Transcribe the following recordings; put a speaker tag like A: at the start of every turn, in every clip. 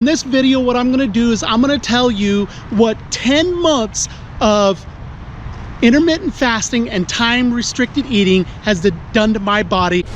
A: In this video, what I'm going to do is I'm going to tell you what 10 months of intermittent fasting and time restricted eating has done to my body.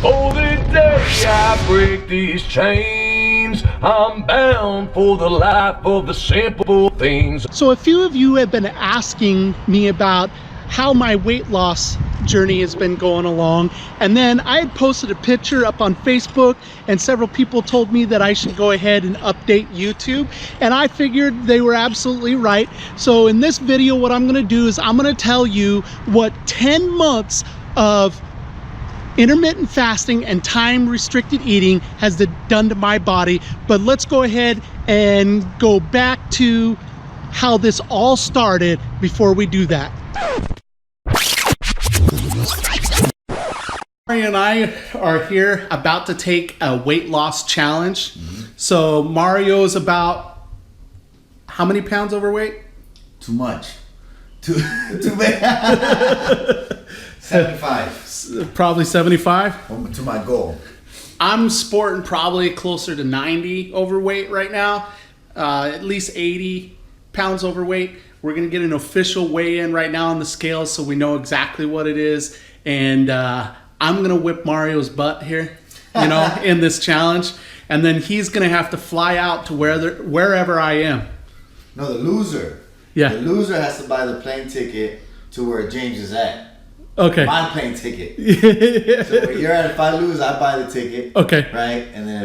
B: Oh, the day I break these chains, I'm bound for the life of the simple things.
A: So a few of you have been asking me about how my weight loss journey has been going along, and then I had posted a picture up on Facebook and several people told me that I should go ahead and update YouTube, and I figured they were absolutely right. So in this video, what I'm going to do is I'm going to tell you what 10 months of intermittent fasting and time restricted eating has done to my body. But let's go ahead and go back to how this all started before we do that. Mario and I are here about to take a weight loss challenge. So Mario is about how many pounds overweight?
C: Too much. Too bad. 75.
A: Probably 75.
C: To my goal.
A: I'm sporting probably closer to 90 overweight right now. At least 80 pounds overweight. We're gonna get an official weigh-in right now on the scale so we know exactly what it is. And I'm gonna whip Mario's butt here, you know, in this challenge. And then he's gonna have to fly out to wherever I am.
C: No, the loser.
A: Yeah.
C: The loser has to buy the plane ticket to where James is at.
A: Okay.
C: My plane ticket. So where you're at, if I lose, I buy the ticket.
A: Okay.
C: Right? And then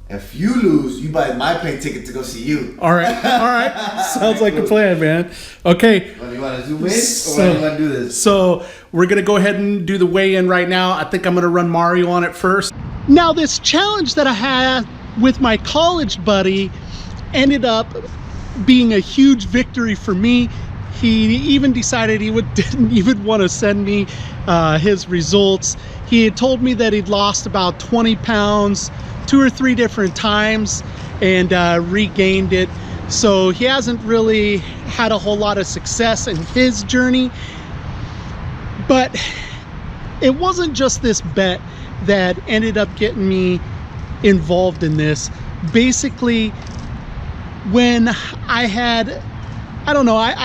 C: if you lose, you buy my plane ticket to go see you.
A: All right. All right. Sounds like a plan, man. Okay.
C: What, do you want to zoom in, or do you want to do this?
A: So we're going to go ahead and do the weigh-in right now. I think I'm going to run Mario on it first. Now, this challenge that I had with my college buddy ended up being a huge victory for me. He even decided he didn't even want to send me his results. He had told me that he'd lost about 20 pounds 2 or 3 different times and regained it. So he hasn't really had a whole lot of success in his journey. But it wasn't just this bet that ended up getting me involved in this. Basically, when I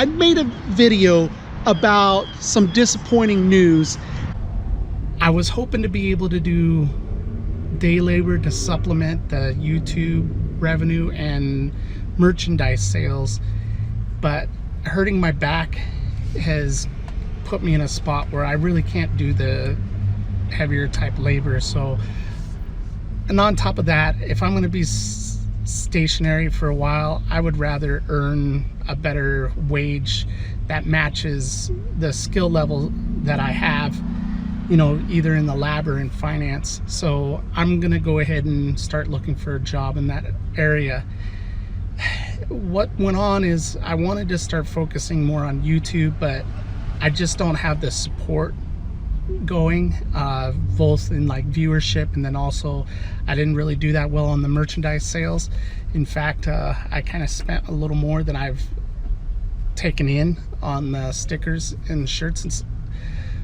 A: made a video about some disappointing news. I was hoping to be able to do day labor to supplement the YouTube revenue and merchandise sales, but hurting my back has put me in a spot where I really can't do the heavier type labor. So, and on top of that, if I'm going to be stationary for a while, I would rather earn a better wage that matches the skill level that I have, you know, either in the lab or in finance. So I'm gonna go ahead and start looking for a job in that area. What went on is I wanted to start focusing more on YouTube, but I just don't have the support going, both in like viewership, and then also I didn't really do that well on the merchandise sales. In fact, I kind of spent a little more than I've taken in on the stickers and shirts, and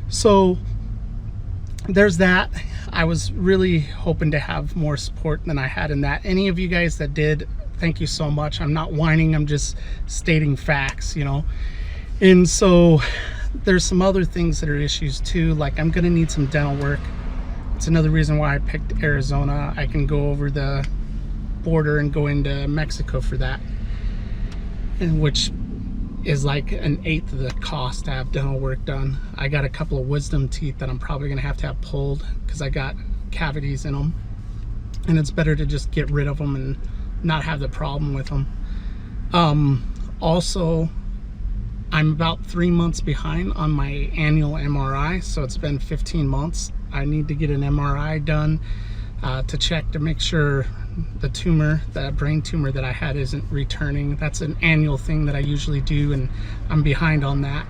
A: so there's that. I was really hoping to have more support than I had in that. Any of you guys that did, thank you so much. I'm not whining, I'm just stating facts, you know. And so there's some other things that are issues too, like I'm gonna need some dental work. It's another reason why I picked Arizona. I can go over the border and go into Mexico for that, and which is like 1/8 of the cost to have dental work done. I got a couple of wisdom teeth that I'm probably gonna have to have pulled because I got cavities in them, and it's better to just get rid of them and not have the problem with them. Also, I'm about 3 months behind on my annual MRI, so it's been 15 months. I need to get an MRI done to check to make sure the tumor, the brain tumor that I had, isn't returning. That's an annual thing that I usually do, and I'm behind on that.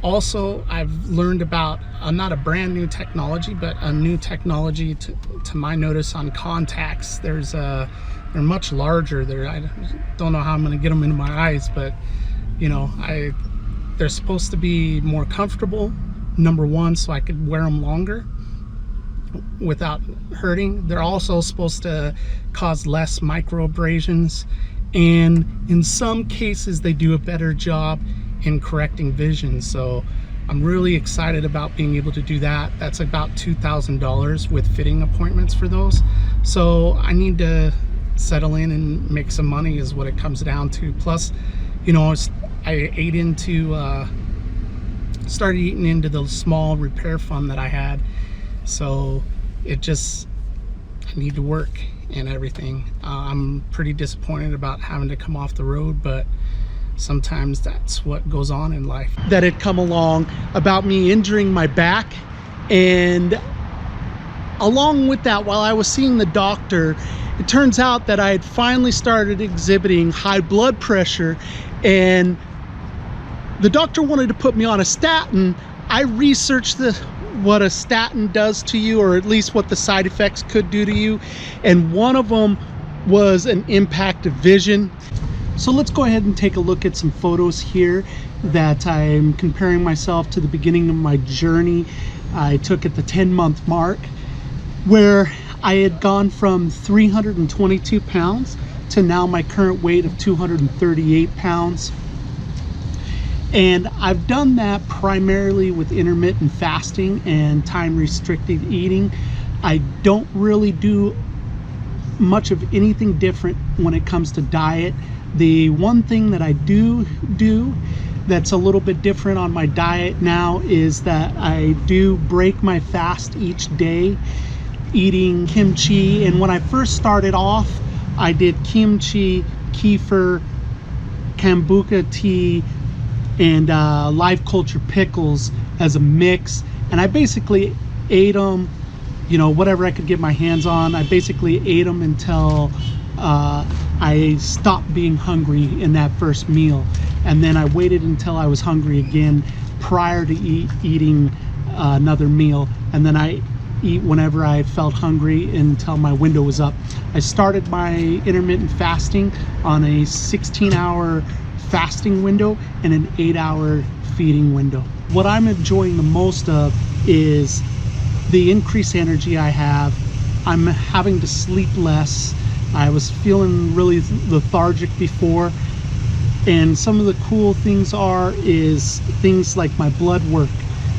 A: Also, I've learned about not a brand new technology, but a new technology to my notice on contacts. They're much larger. I don't know how I'm going to get them into my eyes, but you know, they're supposed to be more comfortable, number one, so I could wear them longer. without hurting. They're also supposed to cause less microabrasions, and in some cases they do a better job in correcting vision. So I'm really excited about being able to do that. That's about $2,000 with fitting appointments for those. So I need to settle in and make some money is what it comes down to. Plus, you know, I started eating into the small repair fund that I had. So I need to work and everything. I'm pretty disappointed about having to come off the road, but sometimes that's what goes on in life. That had come along about me injuring my back, and along with that, while I was seeing the doctor, it turns out that I had finally started exhibiting high blood pressure, and the doctor wanted to put me on a statin. I researched what a statin does to you, or at least what the side effects could do to you, and one of them was an impact of vision. So let's go ahead and take a look at some photos here that I'm comparing myself to the beginning of my journey. I took at the 10-month mark, where I had gone from 322 pounds to now my current weight of 238 pounds. And I've done that primarily with intermittent fasting and time restricted eating. I don't really do much of anything different when it comes to diet. The one thing that I do that's a little bit different on my diet now is that I do break my fast each day eating kimchi. And when I first started off, I did kimchi, kefir, kombucha tea, and live culture pickles as a mix, and I basically ate them, you know, whatever I could get my hands on. I basically ate them until I stopped being hungry in that first meal, and then I waited until I was hungry again prior to eating another meal, and then I eat whenever I felt hungry until my window was up. I started my intermittent fasting on a 16-hour fasting window and an 8-hour feeding window. What I'm enjoying the most of is the increased energy I have. I'm having to sleep less. I was feeling really lethargic before, and some of the cool things is things like my blood work.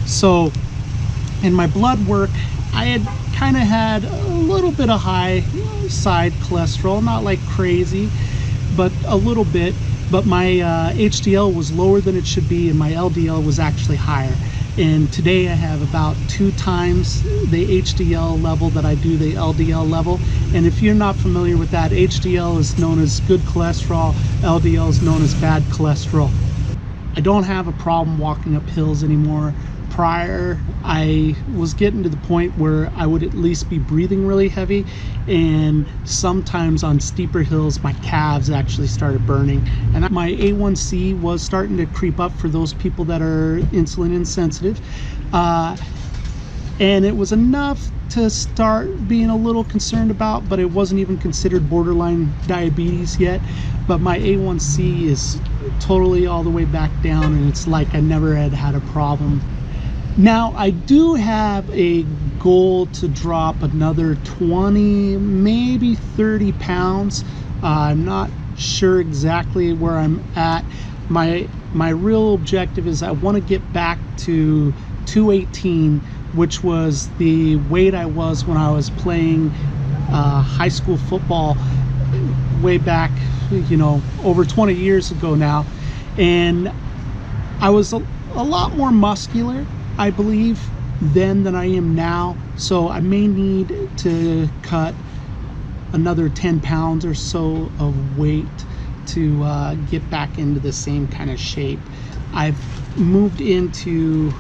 A: So in my blood work, I had kind of had a little bit of high side cholesterol, not like crazy, but a little bit. But my HDL was lower than it should be, and my LDL was actually higher. And today I have about 2 times the HDL level that I do the LDL level. And if you're not familiar with that, HDL is known as good cholesterol, LDL is known as bad cholesterol. I don't have a problem walking up hills anymore. Prior, I was getting to the point where I would at least be breathing really heavy, and sometimes on steeper hills my calves actually started burning, and my A1C was starting to creep up for those people that are insulin insensitive, and it was enough to start being a little concerned about, but it wasn't even considered borderline diabetes yet. But my A1C is totally all the way back down, and it's like I never had a problem. Now, I do have a goal to drop another 20, maybe 30 pounds. I'm not sure exactly where I'm at. My real objective is I want to get back to 218, which was the weight I was when I was playing high school football way back, you know, over 20 years ago now. And I was a lot more muscular, I believe, then than I am now. So I may need to cut another 10 pounds or so of weight to get back into the same kind of shape. I've moved into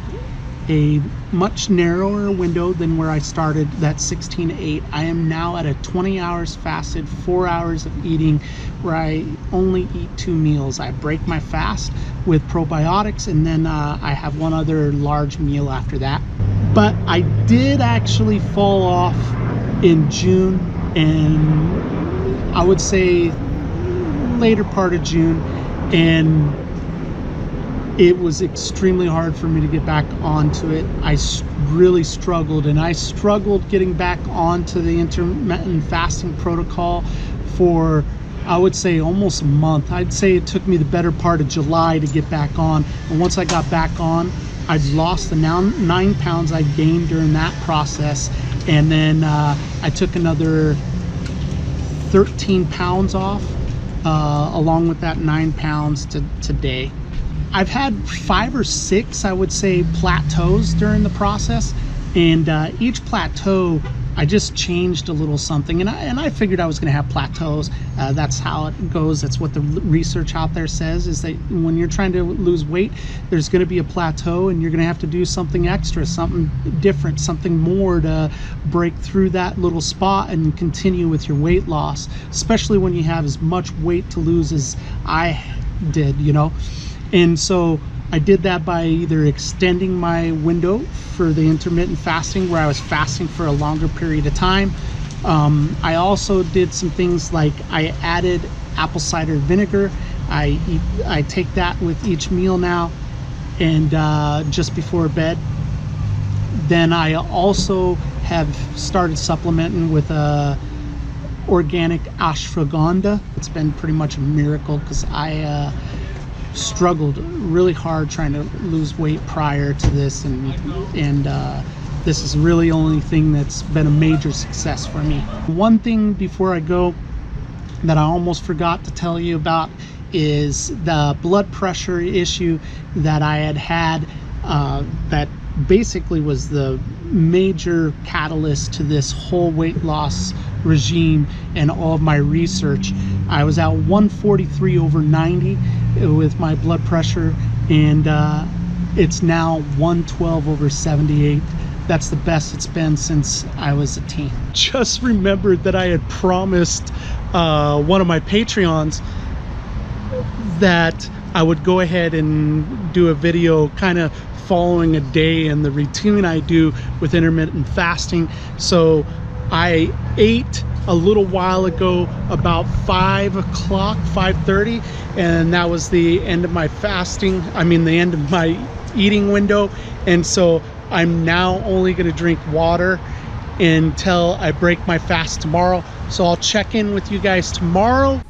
A: a much narrower window than where I started, that 16 to 8. I am now at a 20 hours fasted, 4 hours of eating, where I only eat 2 meals. I break my fast with probiotics, and then I have one other large meal after that. But I did actually fall off in June, and I would say later part of June, and it was extremely hard for me to get back onto it. I really struggled, and I struggled getting back onto the intermittent fasting protocol for, I would say, almost a month. I'd say it took me the better part of July to get back on. And once I got back on, I'd lost the 9 pounds I gained during that process. And then I took another 13 pounds off, along with that 9 pounds to today. I've had 5 or 6, I would say, plateaus during the process, and each plateau I just changed a little something, and I figured I was going to have plateaus. That's how it goes. That's what the research out there says, is that when you're trying to lose weight, there's going to be a plateau, and you're going to have to do something extra, something different, something more to break through that little spot and continue with your weight loss, especially when you have as much weight to lose as I did, you know. And so I did that by either extending my window for the intermittent fasting, where I was fasting for a longer period of time. I also did some things like I added apple cider vinegar. I take that with each meal now, and just before bed. Then I also have started supplementing with organic ashwagandha. It's been pretty much a miracle, because I struggled really hard trying to lose weight prior to this, and this is really the only thing that's been a major success for me. One thing before I go that I almost forgot to tell you about is the blood pressure issue that I had that basically was the major catalyst to this whole weight loss regime and all of my research. I was at 143/90 with my blood pressure, and it's now 112/78. That's the best it's been since I was a teen. Just remembered that I had promised one of my Patreons that I would go ahead and do a video kind of following a day and the routine I do with intermittent fasting. So I ate a little while ago, about 5 o'clock, 5:30, and that was the end of my fasting. I mean, the end of my eating window. And so I'm now only going to drink water until I break my fast tomorrow. So I'll check in with you guys tomorrow.